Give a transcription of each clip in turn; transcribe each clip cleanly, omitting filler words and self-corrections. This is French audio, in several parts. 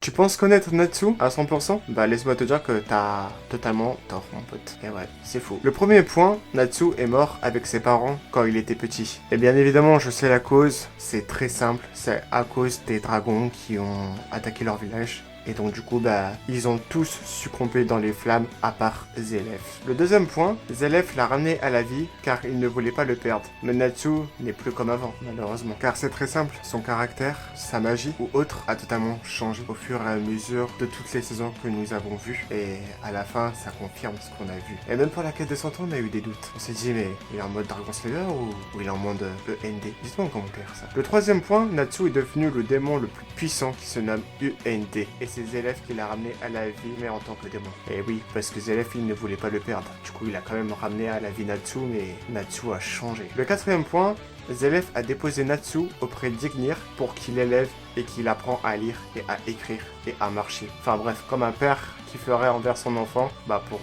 Tu penses connaître Natsu à 100%? Bah laisse-moi te dire que t'as totalement tort mon pote. Et ouais, c'est faux. Le premier point, Natsu est mort avec ses parents quand il était petit. Et bien évidemment, je sais la cause, c'est très simple, c'est à cause des dragons qui ont attaqué leur village. Et donc du coup, bah, ils ont tous succombé dans les flammes, à part Zelef. Le deuxième point, Zelef l'a ramené à la vie car il ne voulait pas le perdre. Mais Natsu n'est plus comme avant, malheureusement. Car c'est très simple, son caractère, sa magie ou autre a totalement changé au fur et à mesure de toutes les saisons que nous avons vues. Et à la fin, ça confirme ce qu'on a vu. Et même pour la quête de 100 ans, on a eu des doutes. On s'est dit, mais il est en mode Dragon Slayer ou il est en mode END? Dites-moi en commentaire ça. Le troisième point, Natsu est devenu le démon le plus puissant qui se nomme UND. Et c'est Zelef qui l'a ramené à la vie, mais en tant que démon. Et oui, parce que Zelef, il ne voulait pas le perdre. Du coup, il a quand même ramené à la vie Natsu, mais Natsu a changé. Le quatrième point, Zelef a déposé Natsu auprès d'Ignir pour qu'il élève et qu'il apprend à lire et à écrire et à marcher. Enfin bref, comme un père qui ferait envers son enfant, bah pour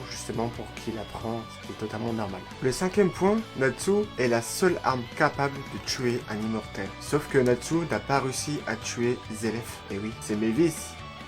qu'il apprend, ce qui est totalement normal. Le cinquième point, Natsu est la seule arme capable de tuer un immortel. Sauf que Natsu n'a pas réussi à tuer Zelef. Et oui, c'est Mavis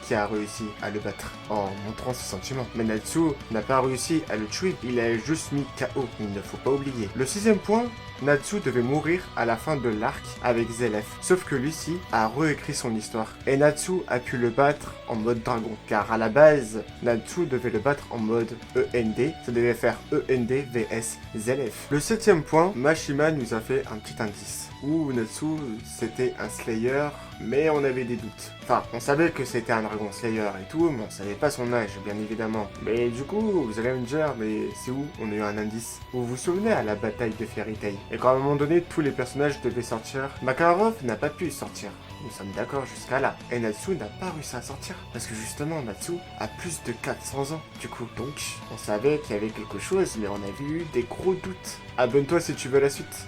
qui a réussi à le battre en montrant ses sentiments. Mais Natsu n'a pas réussi à le tuer, il a juste mis KO, il ne faut pas oublier. Le sixième point, Natsu devait mourir à la fin de l'arc avec Zelef. Sauf que Lucy a réécrit son histoire. Et Natsu a pu le battre en mode dragon. Car à la base, Natsu devait le battre en mode END. Ça devait faire END vs Zelef. Le septième point, Mashima nous a fait un petit indice. Où Natsu, c'était un Slayer, mais on avait des doutes. Enfin, on savait que c'était un Dragon Slayer et tout, mais on savait pas son âge, bien évidemment. Mais du coup, vous allez me dire, mais c'est où on a eu un indice? Vous vous souvenez à la bataille de Fairy Tail? Et quand à un moment donné, tous les personnages devaient sortir, Makarov n'a pas pu sortir. Nous sommes d'accord jusqu'à là. Et Natsu n'a pas réussi à sortir. Parce que justement, Natsu a plus de 400 ans. Du coup, donc, on savait qu'il y avait quelque chose, mais on avait eu des gros doutes. Abonne-toi si tu veux la suite.